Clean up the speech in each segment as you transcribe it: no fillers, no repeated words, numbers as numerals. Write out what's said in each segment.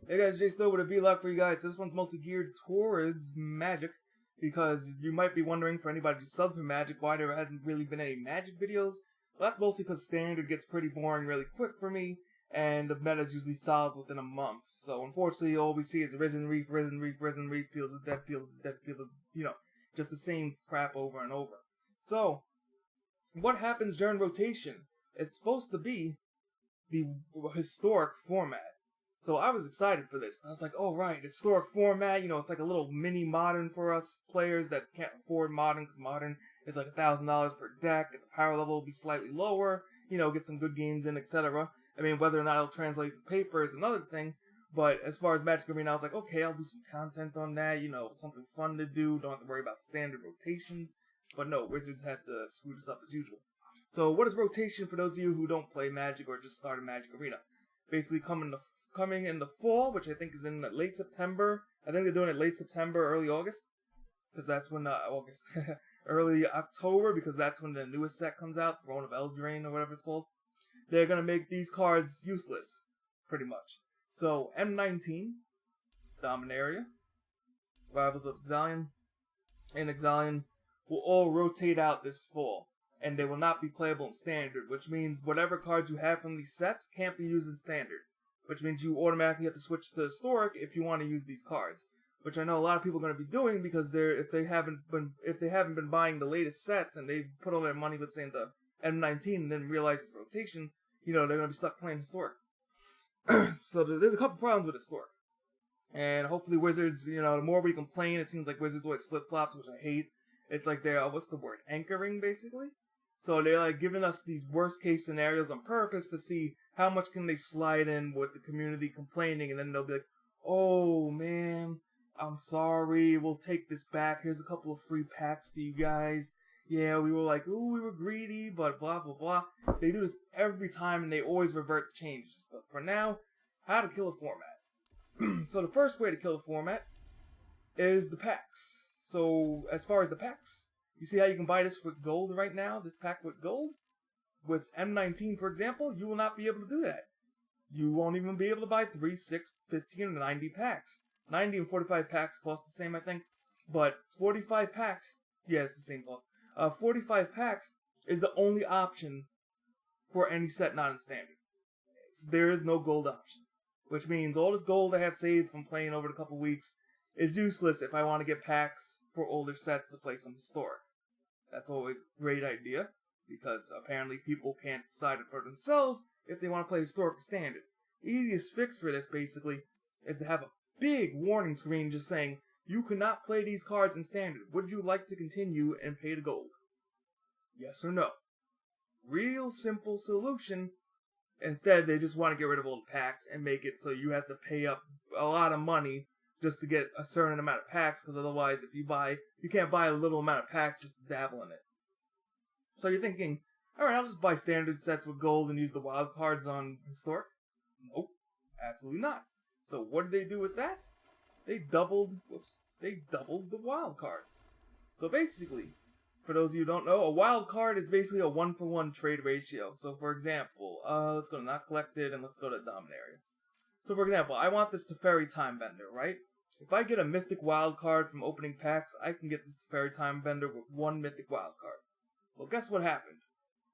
Hey guys, Jsnow with a vlog for you guys. This one's mostly geared towards Magic, because you might be wondering, for anybody who subs for Magic, why there hasn't really been any Magic videos. Well, that's mostly because Standard gets pretty boring really quick for me, and the meta is usually solved within a month. So unfortunately, all we see is Risen Reef, Field of Dead, Field of Dead, Field of, just the same crap over and over. So, what happens during rotation? It's supposed to be the historic format. So I was excited for this. I was like, oh right, historic format, it's like a little mini modern for us players that can't afford modern, because modern is like $1,000 per deck, and the power level will be slightly lower, get some good games in, etc. I mean, whether or not it'll translate to paper is another thing, but as far as Magic Arena, I was like, okay, I'll do some content on that, something fun to do, don't have to worry about standard rotations. But no, Wizards had to screw this up as usual. So what is rotation for those of you who don't play Magic or just started Magic Arena? Basically coming in the fall, which I think is in late September. I think they're doing it late September, early August, because that's when early October, because that's when the newest set comes out, Throne of Eldraine or whatever it's called. They're gonna make these cards useless, pretty much. So M19, Dominaria, Rivals of Ixalan, and Ixalan will all rotate out this fall, and they will not be playable in Standard, which means whatever cards you have from these sets can't be used in Standard. Which means you automatically have to switch to Historic if you want to use these cards. Which I know a lot of people are going to be doing, because if they haven't been buying the latest sets and they've put all their money, let's say, into M19 and then realize it's rotation, they're going to be stuck playing Historic. So there's a couple problems with Historic. And hopefully Wizards, the more we complain, it seems like Wizards always flip-flops, which I hate. It's like they're, anchoring, basically? So they're like giving us these worst case scenarios on purpose to see how much can they slide in with the community complaining, and then they'll be like, oh man, I'm sorry, we'll take this back, here's a couple of free packs to you guys. Yeah, we were like, ooh, we were greedy, but blah blah blah. They do this every time and they always revert the changes. But for now, how to kill a format. So the first way to kill a format is the packs. So as far as the packs, you see how you can buy this with gold right now? This pack with gold? With M19, for example, you will not be able to do that. You won't even be able to buy 3, 6, 15, and 90 packs. 90 and 45 packs cost the same, I think. But 45 packs, yeah, it's the same cost. 45 packs is the only option for any set not in Standard. So there is no gold option. Which means all this gold I have saved from playing over the couple weeks is useless if I want to get packs for older sets to play some Historic. That's always a great idea, because apparently people can't decide it for themselves if they want to play Historic or Standard. The easiest fix for this, basically, is to have a big warning screen just saying, you cannot play these cards in Standard. Would you like to continue and pay the gold? Yes or no? Real simple solution. Instead, they just want to get rid of all the packs and make it so you have to pay up a lot of money just to get a certain amount of packs, because otherwise you can't buy a little amount of packs just to dabble in it. So you're thinking, alright, I'll just buy standard sets with gold and use the wild cards on Historic? Nope, absolutely not. So what did they do with that? They doubled the wild cards. So basically, for those of you who don't know, a wild card is basically a 1-for-1 trade ratio. So for example, let's go to Not Collected and let's go to Dominaria. So for example, I want this Teferi Time Bender, right? If I get a mythic wild card from opening packs, I can get this Teferi Time Bender with 1 mythic wild card. Well, guess what happened?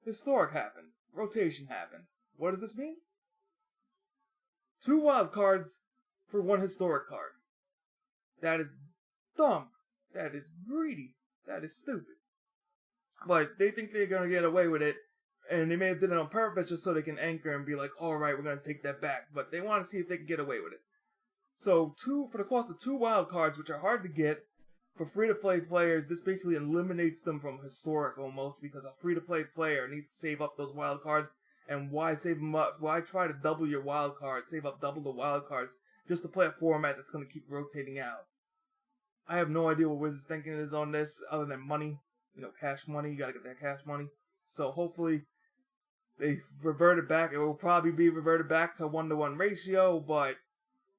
Historic happened. Rotation happened. What does this mean? 2 wild cards for 1 historic card. That is dumb. That is greedy. That is stupid. But they think they're gonna get away with it, and they may have did it on purpose just so they can anchor and be like, alright, we're gonna take that back. But they want to see if they can get away with it. So, for the cost of 2 wild cards, which are hard to get, for free-to-play players, this basically eliminates them from Historic almost, because a free-to-play player needs to save up those wild cards, and why save them up? Why try to double your wild cards, save up double the wild cards, just to play a format that's going to keep rotating out? I have no idea what Wizards thinking is on this, other than money. Cash money, you gotta get that cash money. So hopefully, they revert it back. It will probably be reverted back to a 1-to-1 ratio, but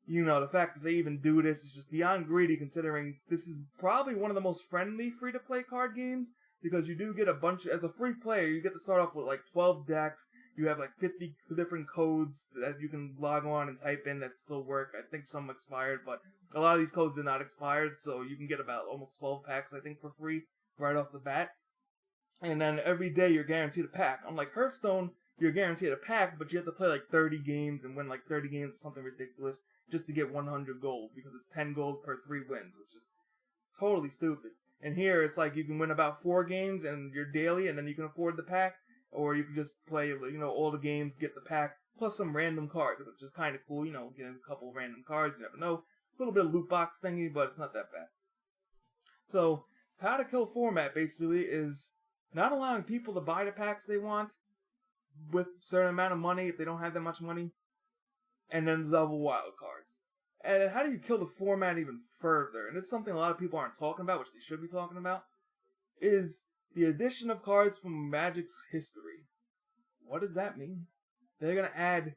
the fact that they even do this is just beyond greedy, considering this is probably one of the most friendly free-to-play card games, because you do get a bunch, as a free player, you get to start off with like 12 decks, You have like 50 different codes that you can log on and type in that still work. I think some expired, but a lot of these codes did not expire, so you can get about almost 12 packs, I think, for free right off the bat. And then every day you're guaranteed a pack. Unlike Hearthstone, you're guaranteed a pack, but you have to play like 30 games and win like 30 games or something ridiculous just to get 100 gold, because it's 10 gold per 3 wins, which is totally stupid. And here it's like you can win about 4 games and you're daily, and then you can afford the pack, or you can just play, all the games, get the pack, plus some random cards, which is kind of cool, getting a couple random cards, you never know. A little bit of loot box thingy, but it's not that bad. So, how to kill format basically is not allowing people to buy the packs they want with a certain amount of money if they don't have that much money, and then double wild cards. And how do you kill the format even further? And this is something a lot of people aren't talking about, which they should be talking about, is the addition of cards from Magic's history. What does that mean? They're going to add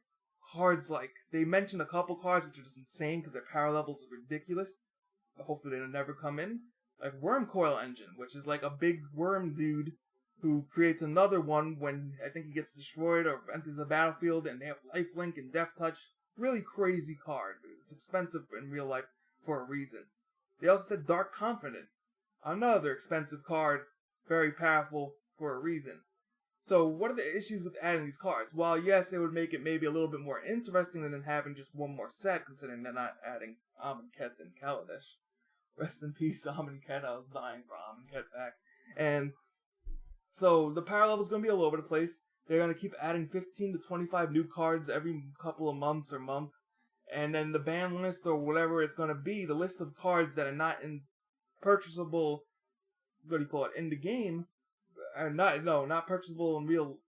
cards like, they mentioned a couple cards which are just insane because their power levels are ridiculous, but hopefully they'll never come in. Like Worm Coil Engine, which is like a big worm dude who creates another one when I think he gets destroyed or enters the battlefield, and they have lifelink and death touch. Really crazy card. It's expensive in real life for a reason. They also said Dark Confident, another expensive card, very powerful for a reason. So what are the issues with adding these cards? While yes, it would make it maybe a little bit more interesting than having just one more set, considering they're not adding Amonkhet and Kaladesh. Rest in peace, Amonkhet. I was dying for Amonkhet back. And so the power level is going to be all over the place. They're going to keep adding 15 to 25 new cards every couple of months or month. And then the ban list or whatever it's going to be, the list of cards that are not in purchasable, in the game, not purchasable in real,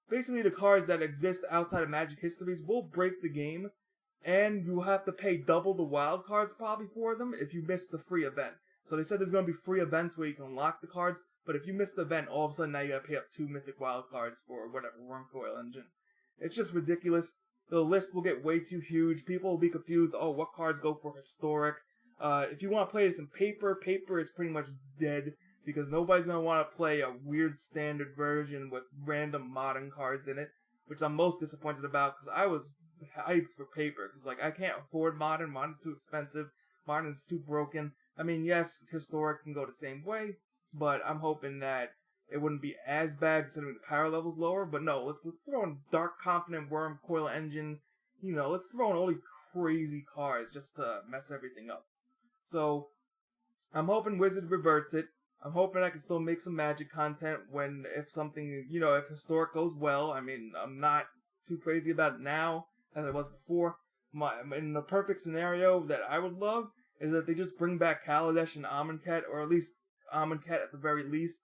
basically the cards that exist outside of Magic histories will break the game, and you'll have to pay double the wild cards probably for them if you miss the free event. So they said there's going to be free events where you can unlock the cards, but if you miss the event, all of a sudden now you gotta pay up 2 mythic wild cards for whatever, Worm Coil Engine. It's just ridiculous. The list will get way too huge. People will be confused, what cards go for historic? If you want to play this in paper is pretty much dead, because nobody's going to want to play a weird standard version with random modern cards in it, which I'm most disappointed about, because I was hyped for paper, because I can't afford modern. Modern's too expensive. Modern's too broken. I mean, yes, historic can go the same way, but I'm hoping that it wouldn't be as bad considering the power level's lower. But no, let's throw in Dark Confident, Worm Coil Engine. Let's throw in all these crazy cards just to mess everything up. So, I'm hoping Wizard reverts it. I'm hoping I can still make some Magic content if something, if historic goes well. I mean, I'm not too crazy about it now as I was before. In the perfect scenario that I would love is that they just bring back Kaladesh and Amonkhet, or at least Amonkhet at the very least.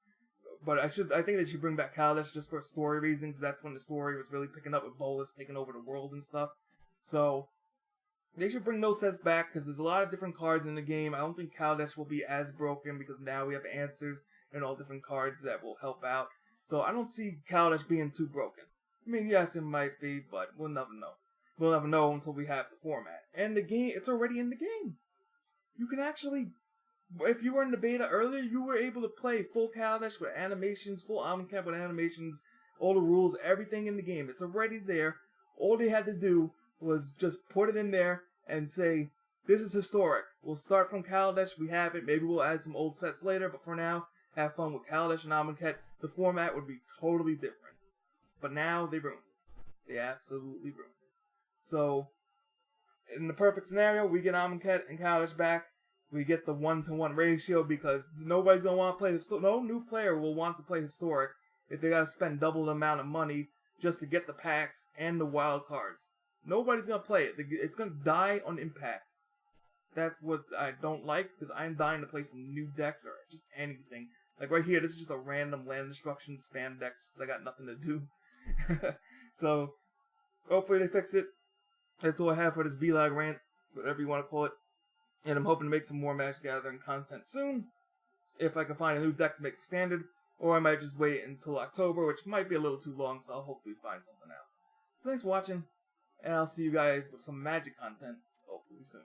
But I think they should bring back Kaladesh just for story reasons. That's when the story was really picking up with Bolas taking over the world and stuff. So they should bring those sets back, because there's a lot of different cards in the game. I don't think Kaladesh will be as broken, because now we have answers and all different cards that will help out. So I don't see Kaladesh being too broken. I mean, yes, it might be, but we'll never know. We'll never know until we have the format. And the game, it's already in the game. You can actually, if you were in the beta earlier, you were able to play full Kaladesh with animations, full Amonkhet with animations, all the rules, everything in the game. It's already there. All they had to do was just put it in there and say, this is historic. We'll start from Kaladesh, we have it, maybe we'll add some old sets later, but for now, have fun with Kaladesh and Amonkhet. The format would be totally different. But now, they ruined it. They absolutely ruined it. So, in the perfect scenario, we get Amonkhet and Kaladesh back. We get the 1-to-1 ratio, because nobody's going to want to play historic. No new player will want to play historic if they got to spend double the amount of money just to get the packs and the wild cards. Nobody's going to play it. It's going to die on impact. That's what I don't like, because I'm dying to play some new decks or just anything. Like right here, this is just a random land destruction spam deck because I got nothing to do. So, hopefully they fix it. That's all I have for this VLOG rant, whatever you want to call it. And I'm hoping to make some more Magic Gathering content soon, if I can find a new deck to make for Standard. Or I might just wait until October, which might be a little too long, so I'll hopefully find something out. So thanks for watching, and I'll see you guys with some Magic content hopefully soon.